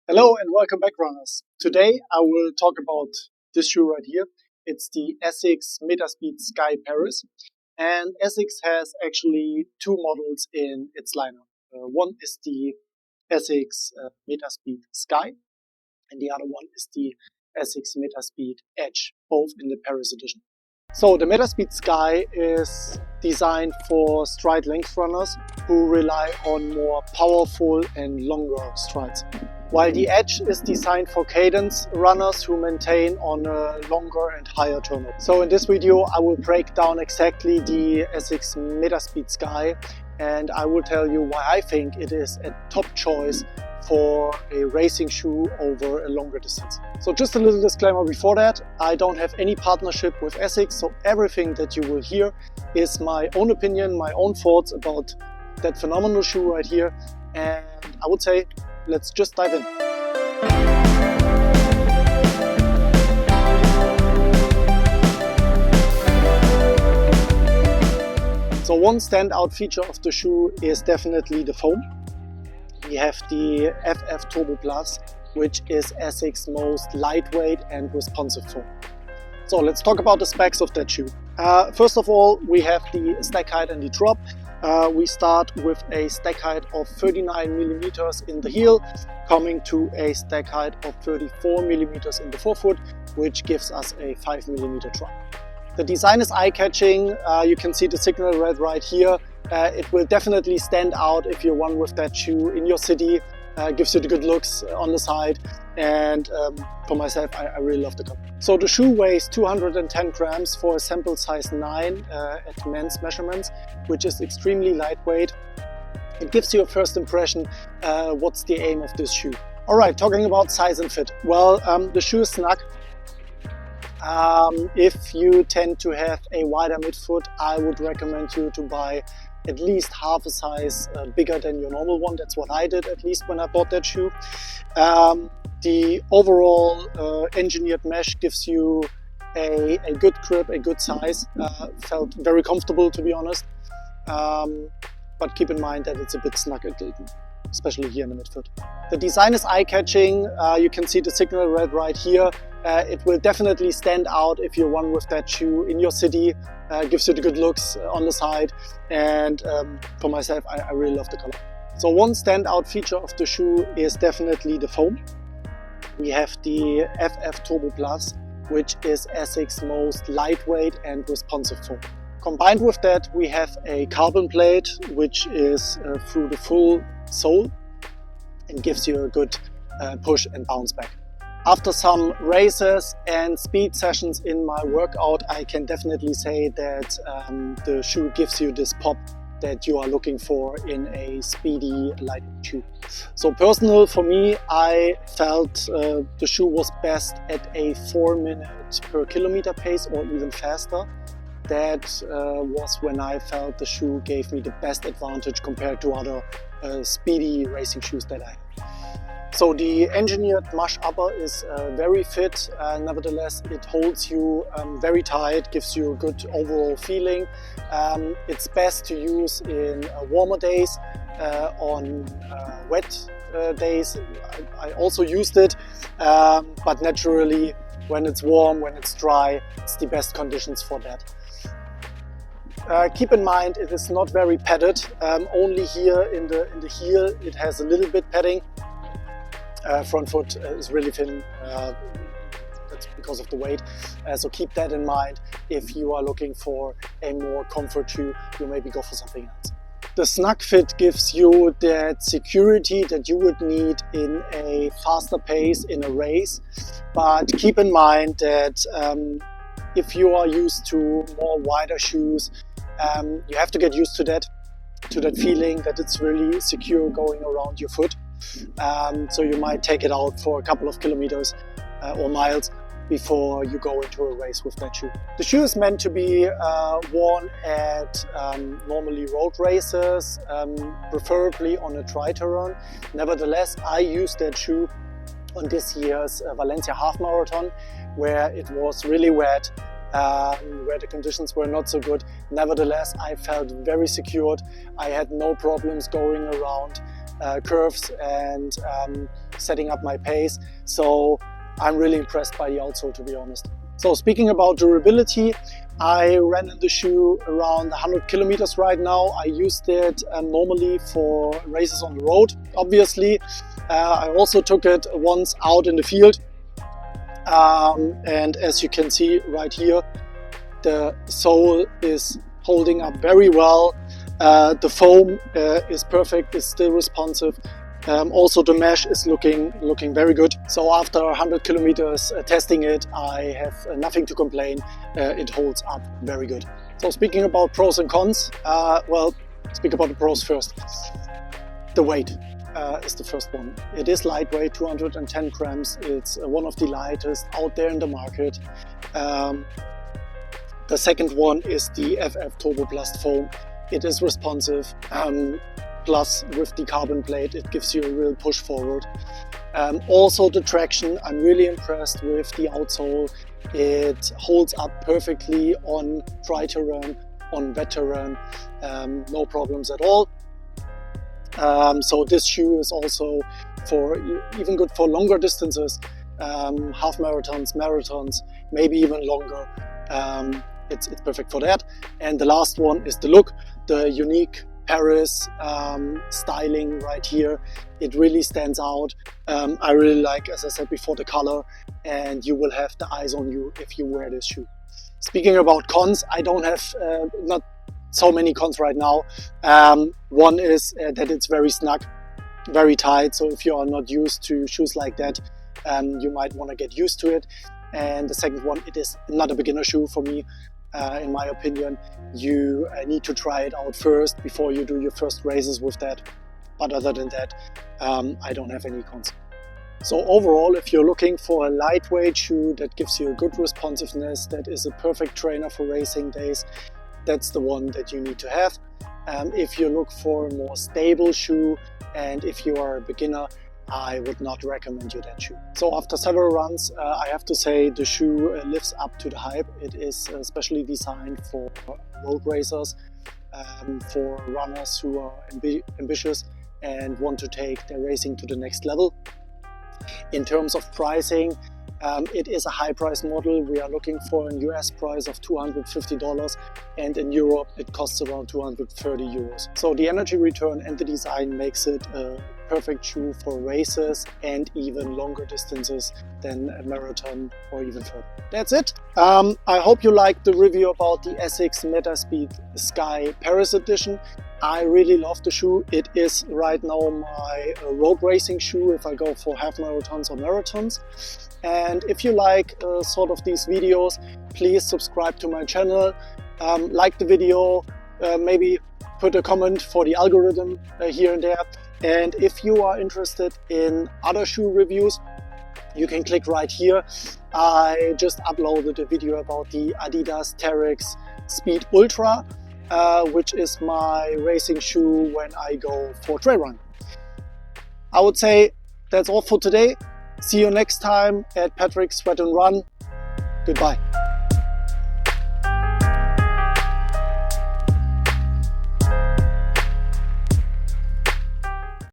Hello and welcome back, runners. Today I will talk about this shoe right here. It's the ASICS Metaspeed Sky Paris, and ASICS has actually two models in its lineup. One is the ASICS Metaspeed Sky, and the other one is the ASICS Metaspeed Edge, both in the Paris edition. So the Metaspeed Sky is designed for stride length runners who rely on more powerful and longer strides, while the Edge is designed for cadence runners who maintain on a longer and higher turnover. So in this video I will break down exactly the ASICS Metaspeed Sky, and I will tell you why I think it is a top choice for a racing shoe over a longer distance. So just a little disclaimer before that, I don't have any partnership with ASICS, so everything that you will hear is my own opinion, my own thoughts about that phenomenal shoe right here, and I would say let's just dive in. So one standout feature of the shoe is definitely the foam. We have the FF Turbo Plus, which is ASICS' most lightweight and responsive foam. So let's talk about the specs of that shoe. First of all, we have the stack height and the drop. We start with a stack height of 39 millimeters in the heel, coming to a stack height of 34 millimeters in the forefoot, which gives us a 5 millimeter drop. The design is eye-catching. You can see the signal red right here. It will definitely stand out if you run with that shoe in your city. Gives you the good looks on the side, and for myself, I really love the color. So the shoe weighs 210 grams for a sample size 9 at men's measurements, which is extremely lightweight. It gives you a first impression what's the aim of this shoe. Alright, talking about size and fit. Well, the shoe is snug. If you tend to have a wider midfoot, I would recommend you to buy at least half a size bigger than your normal one. That's what I did, at least when I bought that shoe. The overall engineered mesh gives you a good grip, a good size. Felt very comfortable, to be honest. But keep in mind that it's a bit snug, especially here in the midfoot. The design is eye-catching. You can see the signal red right here. It will definitely stand out if you run with that shoe in your city. Gives you the good looks on the side, and for myself, I really love the color. So one standout feature of the shoe is definitely the foam. We have the FF Turbo Plus, which is ASICS' most lightweight and responsive foam. Combined with that, we have a carbon plate, which is through the full sole and gives you a good push and bounce back. After some races and speed sessions in my workout, I can definitely say that the shoe gives you this pop that you are looking for in a speedy, lightweight shoe. So personal for me, I felt the shoe was best at a 4 minute per kilometer pace or even faster. That was when I felt the shoe gave me the best advantage compared to other speedy racing shoes that I had. So the engineered mesh upper is very fit. Nevertheless, it holds you very tight, gives you a good overall feeling. It's best to use in warmer days, on wet days. I also used it, but naturally when it's warm, when it's dry, it's the best conditions for that. Keep in mind it is not very padded. Only here in the heel it has a little bit padding. Front foot is really thin, that's because of the weight, so keep that in mind. If you are looking for a more comfort shoe, you maybe go for something else. The snug fit gives you that security that you would need in a faster pace in a race, but keep in mind that if you are used to more wider shoes, you have to get used to that feeling that it's really secure going around your foot. So you might take it out for a couple of kilometers or miles before you go into a race with that shoe. The shoe is meant to be worn at normally road races, preferably on a dry terrain. Nevertheless, I used that shoe on this year's Valencia Half Marathon, where it was really wet, where the conditions were not so good. Nevertheless, I felt very secured. I had no problems going around. curves and setting up my pace. So I'm really impressed by the outsole, to be honest. So speaking about durability, I ran in the shoe around 100 kilometers right now. I used it normally for races on the road, obviously. I also took it once out in the field. And as you can see right here, the sole is holding up very well. The foam is perfect, is still responsive. Also the mesh is looking very good. So after 100 kilometers testing it, I have nothing to complain. It holds up very good. So speaking about pros and cons, well, speak about the pros first. The weight is the first one. It is lightweight, 210 grams. It's one of the lightest out there in the market. The second one is the FF Turbo Blast foam. It is responsive. Plus with the carbon plate, it gives you a real push forward. Also the traction, I'm really impressed with the outsole. It holds up perfectly on dry terrain, on wet terrain, no problems at all. So this shoe is also even good for longer distances, half marathons, marathons, maybe even longer. It's perfect for that. And the last one is the look, the unique Paris styling right here. It really stands out. I really like, as I said before, the color, and you will have the eyes on you if you wear this shoe. Speaking about cons, I don't have not so many cons right now. One is that it's very snug, very tight. So if you are not used to shoes like that, you might want to get used to it. And the second one, it is not a beginner shoe for me. In my opinion, you need to try it out first before you do your first races with that. But other than that, I don't have any cons. So overall, if you're looking for a lightweight shoe that gives you a good responsiveness, that is a perfect trainer for racing days, that's the one that you need to have. If you look for a more stable shoe, and if you are a beginner, I would not recommend you that shoe. So after several runs, I have to say the shoe lives up to the hype. It is specially designed for road racers, for runners who are ambitious and want to take their racing to the next level. In terms of pricing, it is a high price model. We are looking for a US price of $250, and in Europe it costs around 230 euros. So the energy return and the design makes it a perfect shoe for races and even longer distances than a marathon or even further. That's it. I hope you liked the review about the ASICS Metaspeed Sky Paris edition. I really love the shoe. It is right now my road racing shoe if I go for half marathons or marathons. And if you like sort of these videos, please subscribe to my channel, like the video, maybe put a comment for the algorithm here and there. And if you are interested in other shoe reviews, you can click right here. I just uploaded a video about the Adidas Terrex Speed Ultra, which is my racing shoe when I go for trail run. I would say that's all for today. See you next time at Patrick's Sweat and Run. Goodbye.